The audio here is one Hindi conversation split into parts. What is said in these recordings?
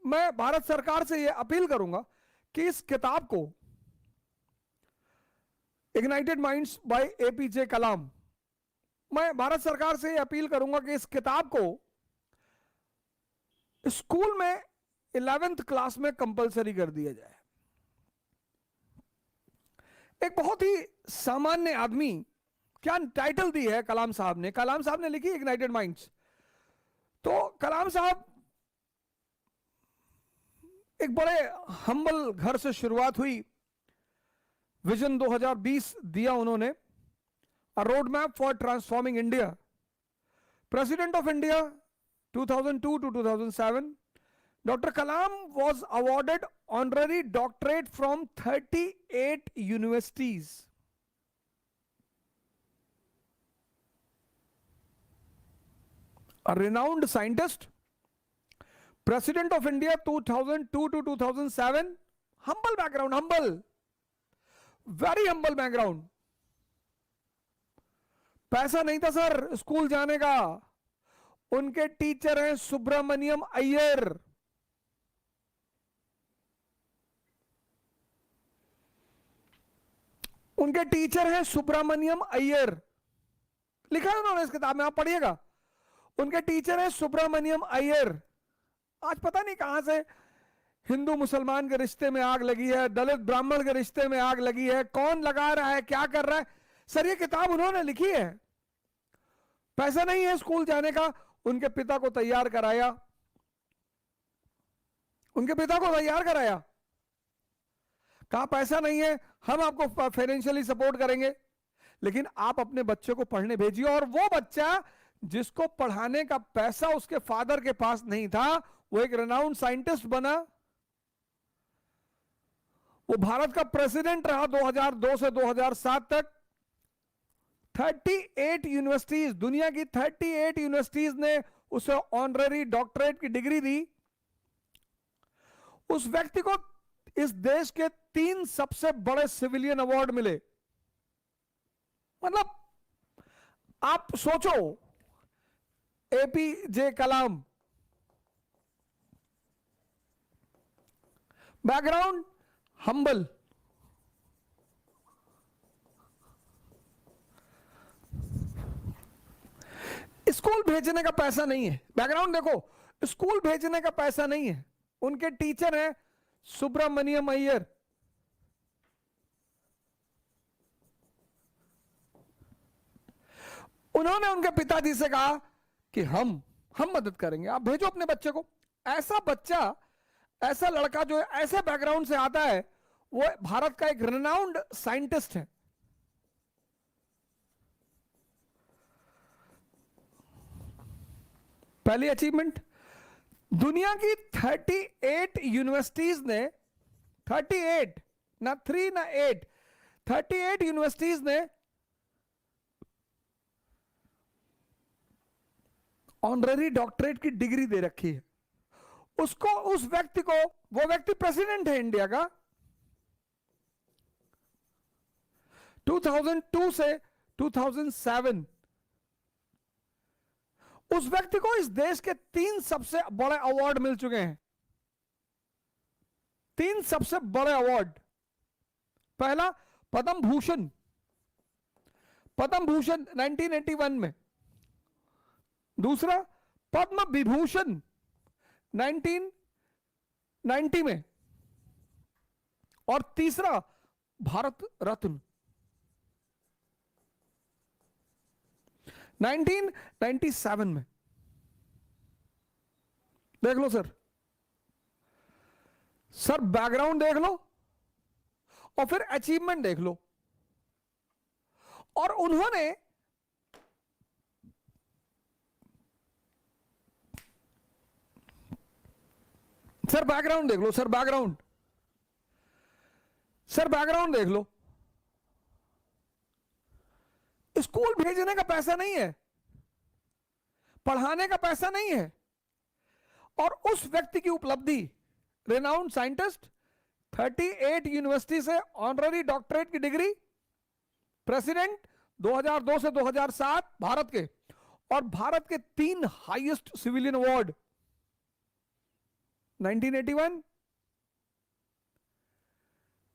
मैं भारत सरकार से यह अपील करूंगा कि इस किताब को, इग्नाइटेड माइंड्स बाय एपीजे कलाम, मैं भारत सरकार से यह अपील करूंगा कि इस किताब को स्कूल में 11th क्लास में कंपलसरी कर दिया जाए। एक बहुत ही सामान्य आदमी, क्या टाइटल दी है कलाम साहब ने? कलाम साहब ने लिखी इग्नाइटेड माइंड्स। तो कलाम साहब एक बड़े हम्बल घर से शुरुआत हुई। विजन 2020 दिया उन्होंने, a road map for transforming India. President of India 2002 to 2007. Dr. Kalam was awarded honorary doctorate from 38 universities. A renowned scientist, President of India 2002 to 2007. Humble background, humble, very humble background. पैसा नहीं था सर स्कूल जाने का। उनके टीचर हैं सुब्रमण्यम अय्यर। उनके टीचर हैं सुब्रमण्यम अय्यर, लिखा है उन्होंने इस किताब में, आप पढ़िएगा। उनके टीचर हैं सुब्रमण्यम अय्यर। आज पता नहीं कहां से हिंदू मुसलमान के रिश्ते में आग लगी है, दलित ब्राह्मण के रिश्ते में आग लगी है, कौन लगा रहा है, क्या कर रहा है। सर ये किताब उन्होंने लिखी है। पैसा नहीं है स्कूल जाने का, उनके पिता को तैयार कराया, उनके पिता को तैयार कराया। कहा पैसा नहीं है, हम आपको फाइनेंशियली सपोर्ट करेंगे, लेकिन आप अपने बच्चे को पढ़ने भेजिए। और वो बच्चा जिसको पढ़ाने का पैसा उसके फादर के पास नहीं था, वो एक रेनाउंड साइंटिस्ट बना। वो भारत का प्रेसिडेंट रहा 2002 से 2007 तक। 38 यूनिवर्सिटीज, दुनिया की 38 यूनिवर्सिटीज ने उसे ऑनररी डॉक्टरेट की डिग्री दी। उस व्यक्ति को इस देश के 3 सबसे बड़े सिविलियन अवार्ड मिले। मतलब आप सोचो, एपीजे कलाम, बैकग्राउंड हम्बल, स्कूल भेजने का पैसा नहीं है। बैकग्राउंड देखो, स्कूल भेजने का पैसा नहीं है। उनके टीचर हैं सुब्रमण्यम अय्यर। उन्होंने उनके पिताजी से कहा कि हम मदद करेंगे, आप भेजो अपने बच्चे को। ऐसा बच्चा, ऐसा लड़का जो ऐसे बैकग्राउंड से आता है, वो भारत का एक रेनाउंड साइंटिस्ट है। पहली अचीवमेंट, दुनिया की 38 यूनिवर्सिटीज ने, 38 ना 3 ना 8, 38 यूनिवर्सिटीज ने ऑनररी डॉक्टरेट की डिग्री दे रखी है उसको, उस व्यक्ति को। वो व्यक्ति प्रेसिडेंट है इंडिया का। 2002 से 2007 उस व्यक्ति को इस देश के 3 सबसे बड़े अवार्ड मिल चुके हैं। 3 सबसे बड़े अवार्ड। पहला पद्म भूषण, पद्म भूषण 1981 में। दूसरा पद्म विभूषण 1990 में। और तीसरा भारत रत्न 1997 में। देख लो सर, सर बैकग्राउंड देख लो और फिर अचीवमेंट देख लो। और उन्होंने सर बैकग्राउंड देख लो, सर बैकग्राउंड, सर बैकग्राउंड देख लो। स्कूल भेजने का पैसा नहीं है, पढ़ाने का पैसा नहीं है। और उस व्यक्ति की उपलब्धि, रेनाउंड साइंटिस्ट, 38 यूनिवर्सिटी से ऑनररी डॉक्टरेट की डिग्री, प्रेसिडेंट 2002 से 2007 भारत के, और भारत के 3 highest civilian award. 1981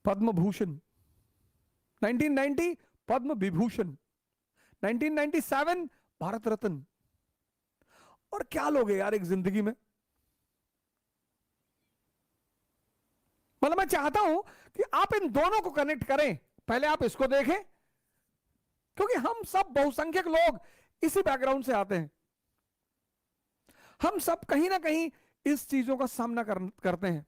Padma Bhushan, 1990 Padma Vibhushan, 1997 Bharat Ratna. और क्या लोग हैं यार एक जिंदगी में। मतलब मैं चाहता हूं कि आप इन दोनों को कनेक्ट करें। पहले आप इसको देखें, क्योंकि हम सब बहुसंख्यक लोग इसी बैकग्राउंड से आते हैं। हम सब कहीं ना कहीं इस चीजों का सामना करते हैं।